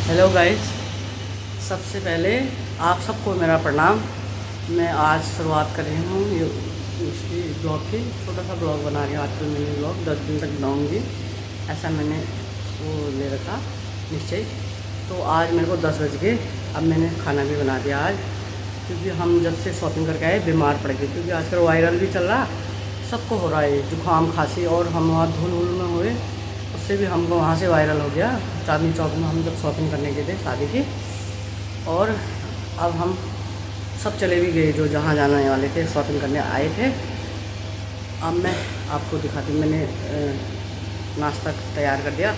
Hello guys, सबसे पहले आप सबको मेरा प्रणाम। मैं आज शुरुआत कर रही हूँ ये उसकी ब्लॉग की। छोटा सा ब्लॉग बना रही हूँ आज। तो मिनी ब्लॉग 10 दिन तक बनाऊँगी, ऐसा मैंने वो ले रखा निश्चय। तो आज मेरे को 10 बज गए। अब मैंने खाना भी बना दिया आज, क्योंकि हम जब से शॉपिंग करके आए बीमार पड़ गए। क्योंकि आजकल वायरल भी चल रहा, सबको हो रहा है जुकाम खांसी। और हम वहाँ धूल वूल में हुए, उससे भी हमको वहाँ से वायरल हो गया। चांदनी चौक में हम जब शॉपिंग करने गए थे शादी की, और अब हम सब चले भी गए जो जहाँ जाने वाले थे, शॉपिंग करने आए थे। अब मैं आपको दिखाती। मैंने नाश्ता तैयार कर दिया।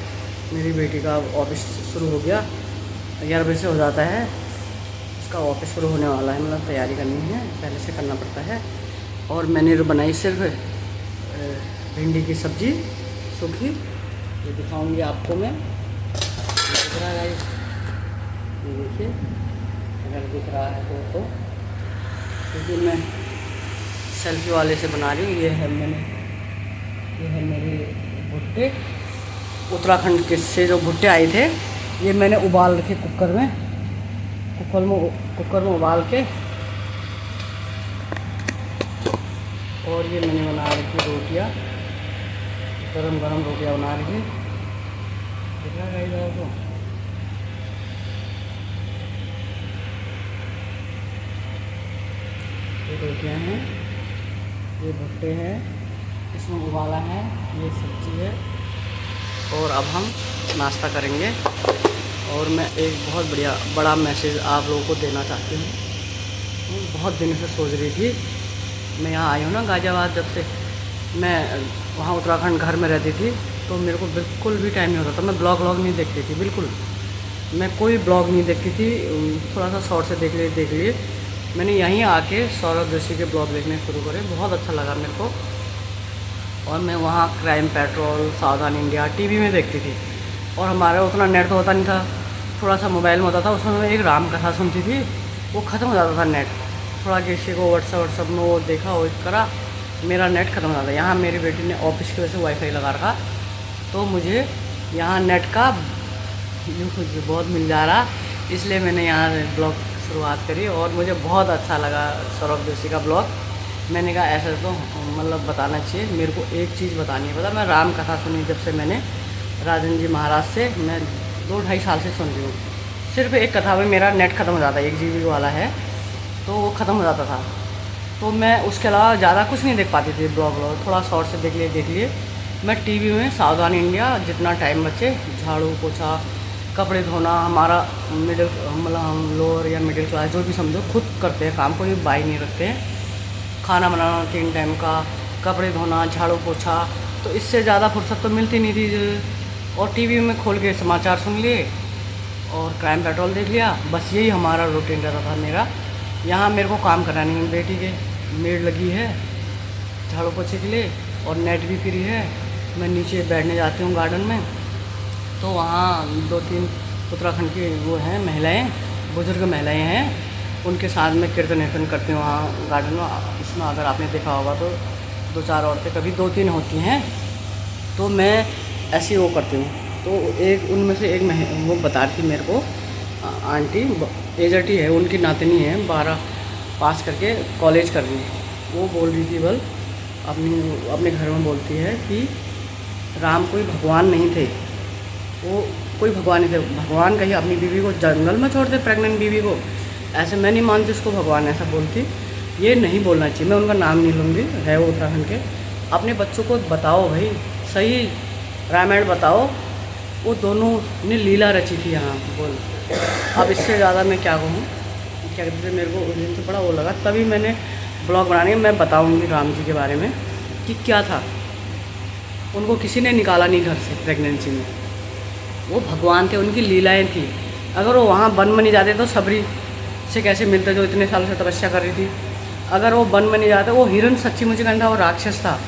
मेरी बेटी का ऑफिस शुरू हो गया, 11 बजे से हो जाता है। उसका ऑफिस शुरू होने वाला है, मतलब तैयारी करनी है, पहले से करना पड़ता है। और मैंने बनाई सिर्फ भिंडी की सब्ज़ी सूखी, ये दिखाऊंगी आपको मैं। दिख रहा है, ये देखिए, अगर दिख रहा है तो क्योंकि मैं सेल्फी वाले से बना रही हूँ। ये है मेरे भुट्टे, उत्तराखंड के से जो भुट्टे आए थे, ये मैंने उबाल रखे कुकर में उबाल के। और ये मैंने बना रखी रोटियाँ, गरम गरम रोटियाँ बना रही। दिख रहा है आपको? ये रोटियाँ हैं, ये भुट्टे हैं, इसमें उबाला है, ये सब्ज़ी है। और अब हम नाश्ता करेंगे। और मैं एक बहुत बड़ा मैसेज आप लोगों को देना चाहती हूँ। बहुत दिन से सोच रही थी, मैं यहाँ आई हूँ ना गाज़ियाबाद, जब से मैं वहाँ उत्तराखंड घर में रहती थी, तो मेरे को बिल्कुल भी टाइम नहीं होता था। मैं ब्लॉग नहीं देखती थी, बिल्कुल मैं कोई ब्लॉग नहीं देखती थी। थोड़ा सा शॉर्ट से देख लिए। मैंने यहीं आके सौरभ जोशी के ब्लॉग देखने शुरू करे, बहुत अच्छा लगा मेरे को। और मैं वहाँ क्राइम पेट्रोल, सावधान इंडिया टीवी में देखती थी। और हमारा उतना नेट तो होता नहीं था, थोड़ा सा मोबाइल में होता था। उसमें मैं एक राम कथा सुनती थी, वो ख़त्म हो जाता था नेट। थोड़ा किसी को व्हाट्सअप में वो देखा, वो करा, मेरा नेट ख़त्म हो जाता। यहाँ मेरी बेटी ने ऑफिस की वजह से वाईफाई लगा रखा, तो मुझे यहाँ नेट का यूज बहुत मिल जा रहा, इसलिए मैंने यहाँ ब्लॉग शुरुआत करी। और मुझे बहुत अच्छा लगा सौरभ जोशी का ब्लॉग। मैंने कहा ऐसा तो मतलब बताना चाहिए, मेरे को एक चीज़ बतानी है। पता, मैं राम कथा सुनी जब से मैंने राजन जी महाराज से, मैं 2-2.5 साल से सुन रही हूँ। सिर्फ एक कथा में मेरा नेट ख़त्म हो जाता है, 1 GB वाला है, तो वो ख़त्म हो जाता था। तो मैं उसके अलावा ज़्यादा कुछ नहीं देख पाती थी ब्लॉग। थोड़ा शॉर्ट से देख लिए। मैं टीवी में सावधान इंडिया, जितना टाइम बचे, झाड़ू पोछा, कपड़े धोना, हमारा मतलब हम लोअर या मिडिल क्लास जो भी समझो, खुद करते हैं काम, कोई बाई नहीं रखते हैं। खाना बनाना 3 टाइम का, कपड़े धोना, झाड़ू पोछा, तो इससे ज़्यादा फुर्सत तो मिलती नहीं थी। और टीवी में खोल के समाचार सुन लिए और क्राइम पेट्रोल देख लिया, बस यही हमारा रूटीन रहता था मेरा। यहाँ मेरे को काम करना नहीं, बेटी के मेड लगी है झाड़ू पोछे के लिए, और नेट भी फ्री है। मैं नीचे बैठने जाती हूँ गार्डन में, तो वहाँ 2-3 उत्तराखंड की वो हैं महिलाएं, बुज़ुर्ग महिलाएं हैं, उनके साथ में कीर्तन करती हूँ वहाँ गार्डन में। इसमें अगर आपने देखा होगा तो 2-4 औरतें, कभी 2-3 होती हैं, तो मैं ऐसी वो करती हूँ। तो एक उनमें से एक वो बता रही थी मेरे को, आंटी एजड ही है, उनकी नातनी है, 12 पास करके कॉलेज कर रही है। वो बोल रही थी, बल अपने घर में बोलती है कि राम कोई भगवान नहीं थे, वो कोई भगवान नहीं थे। भगवान कहीं अपनी बीवी को जंगल में छोड़ दे, प्रेग्नेंट बीवी को, ऐसे मैं नहीं मानती उसको भगवान ऐसा बोलती। ये नहीं बोलना चाहिए, मैं उनका नाम नहीं लूँगी, है वो उत्तराखंड के। अपने बच्चों को बताओ भाई, सही रामायण बताओ। वो दोनों ने लीला रची थी यहाँ, बोल। अब इससे ज़्यादा मैं क्या कहूँ, क्या कहते थे, मेरे को उस दिन से बड़ा वो लगा, तभी मैंने ब्लॉग बनाने। मैं बताऊँगी राम जी के बारे में कि क्या था। उनको किसी ने निकाला नहीं घर से प्रेगनेंसी में, वो भगवान थे, उनकी लीलाएं थी। अगर वो वहाँ वन में नहीं जाते तो सबरी से कैसे मिलते, जो इतने साल से तपस्या कर रही थी। अगर वो वन में नहीं जाते, वो हिरण सच्ची मुझे कहना था, वो राक्षस था,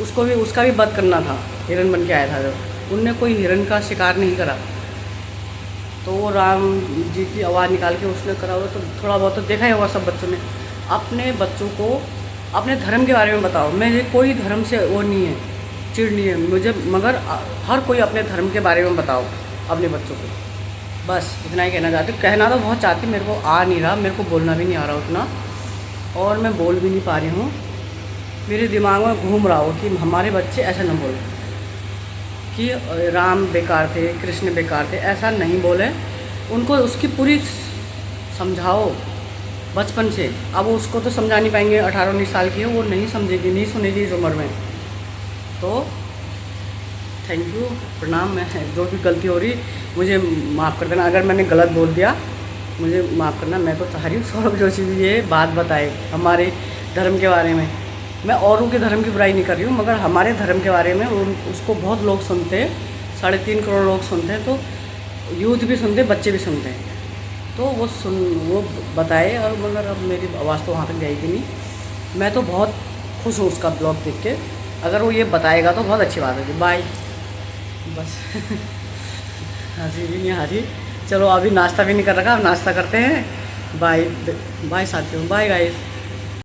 उसका भी वध करना था। हिरण बन के आया था, जो उनने कोई हिरण का शिकार नहीं करा, तो वो राम जी की आवाज़ निकाल के उसने करा हुआ। तो थोड़ा बहुत तो देखा ही होगा सब बच्चों ने। अपने बच्चों को अपने धर्म के बारे में बताओ। मैं कोई धर्म से वो नहीं है, चिड़ नहीं है मुझे, मगर हर कोई अपने धर्म के बारे में बताओ, अपने बच्चों को। बस इतना ही कहना चाहती हूँ। कहना तो बहुत चाहती, मेरे को आ नहीं रहा, मेरे को बोलना भी नहीं आ रहा उतना, और मैं बोल भी नहीं पा रही हूँ। मेरे दिमाग में घूम रहा हो कि हमारे बच्चे ऐसा न बोले कि राम बेकार थे, कृष्ण बेकार थे, ऐसा नहीं बोले। उनको उसकी पूरी समझाओ बचपन से। अब उसको तो समझा नहीं पाएंगे, 18-19 साल की है, वो नहीं समझेगी, नहीं सुनेगी इस उम्र में। तो थैंक यू, प्रणाम। मैं जो भी गलती हो रही मुझे माफ़ कर देना, अगर मैंने गलत बोल दिया मुझे माफ़ करना। मैं तो चाह रही हूँ सौरभ जोशी भी ये बात बताए हमारे धर्म के बारे में। मैं औरों के धर्म की बुराई नहीं कर रही हूँ, मगर हमारे धर्म के बारे में उसको बहुत लोग सुनते हैं, 3.5 करोड़ लोग सुनते हैं, तो यूथ भी सुनते हैं, बच्चे भी सुनते हैं। तो वो बताए, और मगर अब मेरी आवाज़ तो वहाँ तक जाएगी नहीं। मैं तो बहुत खुश हूँ उसका ब्लॉग देख के। अगर वो ये बताएगा तो बहुत अच्छी बात होगी। बाय। बस हंसी भी नहीं आ रही। चलो अभी नाश्ता भी नहीं कर रखा, अब नाश्ता करते हैं। बाय बाय साथियों, बाय गाइस।